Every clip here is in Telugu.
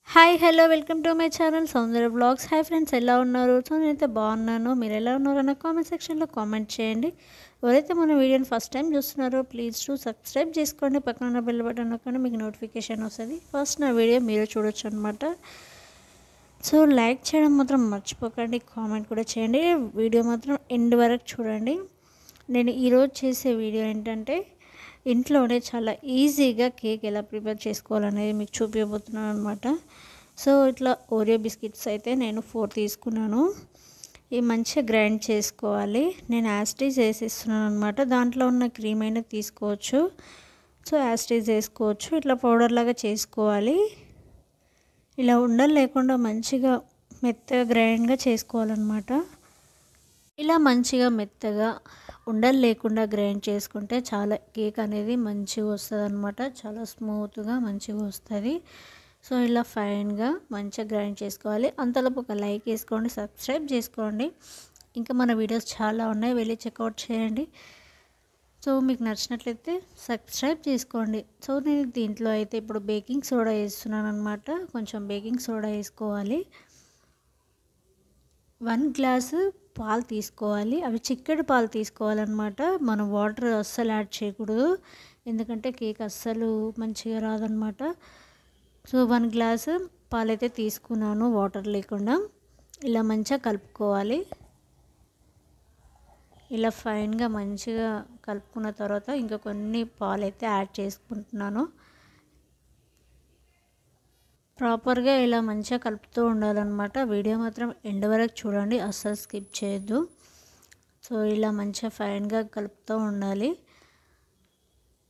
Hi hello welcome to my channel Soundarya blogs. Hi friends, ఎలా ఉన్నారు? సో నేనైతే బాగున్నాను. మీరు ఎలా ఉన్నారు అన్న కామెంట్ సెక్షన్లో కామెంట్ చేయండి. ఎవరైతే మన వీడియోని ఫస్ట్ టైం చూస్తున్నారో ప్లీజ్ టు సబ్స్క్రైబ్ చేసుకోండి. పక్కన ఉన్న బెల్ బటన్ నొక్కండి, మీకు నోటిఫికేషన్ వస్తుంది. ఫస్ట్ నా వీడియో మీరు చూడొచ్చు అనమాట. సో లైక్ చేయడం మాత్రం మర్చిపోకండి, కామెంట్ కూడా చేయండి. వీడియో మాత్రం ఎండ్ వరకు చూడండి. నేను ఈరోజు చేసే వీడియో ఏంటంటే ఇంట్లోనే చాలా ఈజీగా కేక్ ఎలా ప్రిపేర్ చేసుకోవాలనేది మీకు చూపించబోతున్నాను అనమాట. సో ఇట్లా ఓరియో బిస్కెట్స్ అయితే నేను 4 తీసుకున్నాను. ఇవి మంచిగా గ్రైండ్ చేసుకోవాలి. నేను యాస్టీజ్ వేసేస్తున్నాను అనమాట. దాంట్లో ఉన్న క్రీమ్ అయినా తీసుకోవచ్చు. సో యాస్టీజ్ వేసుకోవచ్చు. ఇట్లా పౌడర్ లాగా చేసుకోవాలి. ఇలా ఉండలు లేకుండా మంచిగా మెత్తగా గ్రైండ్గా చేసుకోవాలన్నమాట. ఇలా మంచిగా మెత్తగా ఉండలు లేకుండా గ్రైండ్ చేసుకుంటే చాలా కేక్ అనేది మంచిగా వస్తుంది అనమాట. చాలా స్మూత్గా మంచిగా వస్తుంది. సో ఇలా ఫైన్గా మంచిగా గ్రైండ్ చేసుకోవాలి. అంతలోపు ఒక లైక్ వేసుకోండి, సబ్స్క్రైబ్ చేసుకోండి. ఇంకా మన వీడియోస్ చాలా ఉన్నాయి, వెళ్ళి చెక్అవుట్ చేయండి. సో మీకు నచ్చినట్లయితే సబ్స్క్రైబ్ చేసుకోండి. సో నేను దీంట్లో అయితే ఇప్పుడు బేకింగ్ సోడా వేస్తున్నాను అనమాట. కొంచెం బేకింగ్ సోడా వేసుకోవాలి. 1 గ్లాసు పాలు తీసుకోవాలి. అవి చిక్కటి పాలు తీసుకోవాలన్నమాట. మనం వాటర్ అస్సలు యాడ్ చేయకూడదు, ఎందుకంటే కేక్ అస్సలు మంచిగా రాదనమాట. సో 1 గ్లాసు పాలైతే తీసుకున్నాను వాటర్ లేకుండా. ఇలా మంచిగా కలుపుకోవాలి. ఇలా ఫైన్గా మంచిగా కలుపుకున్న తర్వాత ఇంకా కొన్ని పాలైతే యాడ్ చేసుకుంటున్నాను. ప్రాపర్గా ఇలా మంచిగా కలుపుతూ ఉండాలన్నమాట. వీడియో మాత్రం ఎండ్ వరకు చూడండి, అస్సలు స్కిప్ చేయొద్దు. సో ఇలా మంచిగా ఫైన్గా కలుపుతూ ఉండాలి.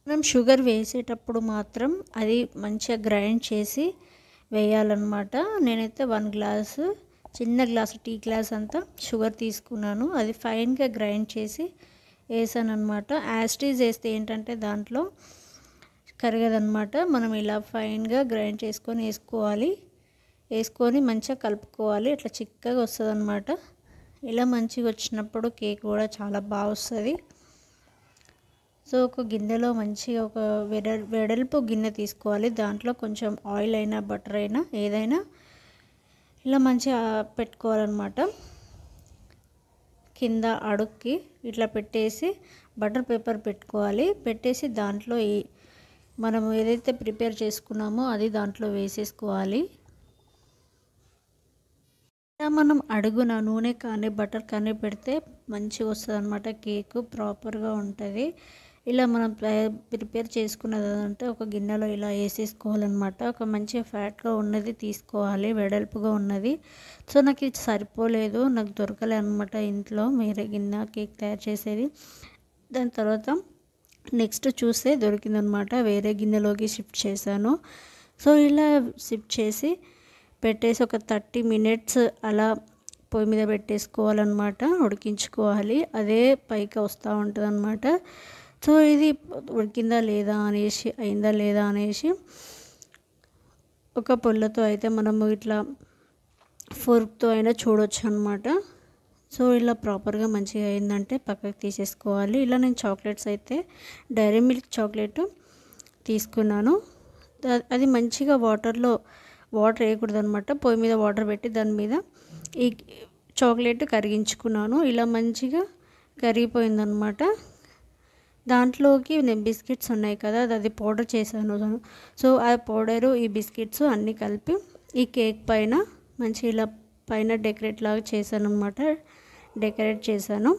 మనం షుగర్ వేసేటప్పుడు మాత్రం అది మంచిగా గ్రైండ్ చేసి వేయాలన్నమాట. నేనైతే 1 గ్లాసు, చిన్న గ్లాసు, టీ గ్లాస్ అంతా షుగర్ తీసుకున్నాను. అది ఫైన్గా గ్రైండ్ చేసి వేసాను అనమాట. యాస్టీజ్ వేస్తే ఏంటంటే దాంట్లో కరగదనమాట. మనం ఇలా ఫైన్గా గ్రైండ్ చేసుకొని వేసుకొని మంచిగా కలుపుకోవాలి. ఇట్లా చిక్కగా వస్తుంది అనమాట. ఇలా మంచిగా వచ్చినప్పుడు కేక్ కూడా చాలా బాగా వస్తుంది. సో ఒక గిన్నెలో మంచిగా ఒక వెడల్పు గిన్నె తీసుకోవాలి. దాంట్లో కొంచెం ఆయిల్ అయినా బటర్ అయినా ఏదైనా ఇలా మంచిగా పెట్టుకోవాలన్నమాట. కింద అడుక్కి ఇట్లా పెట్టేసి బటర్ పేపర్ పెట్టుకోవాలి. పెట్టేసి దాంట్లో మనం ఏదైతే ప్రిపేర్ చేసుకున్నామో అది దాంట్లో వేసేసుకోవాలి. ఇలా మనం అడుగున నూనె కానీ బటర్ కానీ పెడితే మంచిగా వస్తుంది అనమాట. కేక్ ప్రాపర్గా ఉంటుంది. ఇలా మనం ప్రిపేర్ చేసుకున్నదంటే ఒక గిన్నెలో ఇలా వేసేసుకోవాలన్నమాట. ఒక మంచిగా ఫ్యాట్గా ఉన్నది తీసుకోవాలి, వెడల్పుగా ఉన్నది. సో నాకు ఇది సరిపోలేదు, నాకు దొరకలే అనమాట ఇంట్లో వేరే గిన్నె కేక్ తయారు చేసేది. దాని తర్వాత నెక్స్ట్ చూస్తే దొరికిందనమాట. వేరే గిన్నెలోకి షిఫ్ట్ చేశాను. సో ఇలా షిఫ్ట్ చేసి పెట్టేసి ఒక 30 మినిట్స్ అలా పొయ్యి మీద పెట్టేసుకోవాలన్నమాట. ఉడికించుకోవాలి. అదే పైకి వస్తూ ఉంటుంది అనమాట. సో ఇది ఉడికిందా లేదా అనేసి, అయిందా లేదా అనేసి ఒక పొల్లతో అయితే మనము ఇట్లా ఫోర్క్తో అయినా చూడొచ్చు అనమాట. సో ఇలా ప్రాపర్గా మంచిగా అయిందంటే పక్కకు తీసేసుకోవాలి. ఇలా నేను చాక్లెట్స్ అయితే డైరీ మిల్క్ చాక్లెట్ తీసుకున్నాను. అది మంచిగా వాటర్ వేయకూడదు అనమాట. పొయ్యి మీద వాటర్ పెట్టి దాని మీద ఈ చాక్లెట్ కరిగించుకున్నాను. ఇలా మంచిగా కరిగిపోయిందనమాట. దాంట్లోకి నేను బిస్కెట్స్ ఉన్నాయి కదా, అది పౌడర్ చేశాను. సో ఆ పౌడరు, ఈ బిస్కెట్స్ అన్నీ కలిపి ఈ కేక్ పైన మంచిగా ఇలా పైన డెకరేట్ లాగా చేశాను అనమాట. డెకరేట్ చేశాను.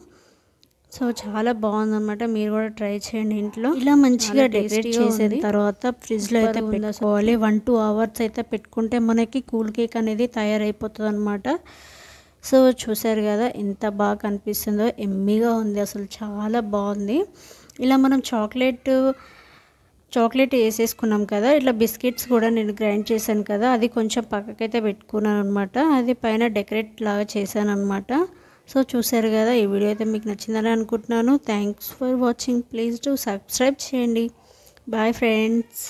సో చాలా బాగుందన్నమాట. మీరు కూడా ట్రై చేయండి ఇంట్లో. ఇలా మంచిగా డెకరేట్ చేసిన తర్వాత ఫ్రిడ్జ్లో అయితే పెట్టుకోవాలి. 1-2 అవర్స్ అయితే పెట్టుకుంటే మనకి కూల్ కేక్ అనేది తయారైపోతుంది అనమాట. సో చూసారు కదా ఎంత బాగా కనిపిస్తుందో, ఎమ్మీగా ఉంది, అసలు చాలా బాగుంది. ఇలా మనం చాక్లెట్ వేసేసుకున్నాం కదా. ఇట్లా బిస్కెట్స్ కూడా నేను గ్రైండ్ చేశాను కదా, అది కొంచెం పక్కకైతే పెట్టుకున్నాను అనమాట. అది పైన డెకరేట్ లాగా చేశాను అనమాట. సో చూసారు కదా, ఈ వీడియో అయితే మీకు నచ్చిందని అనుకుంటున్నాను. Thanks for watching. Please to subscribe చేయండి. Bye friends.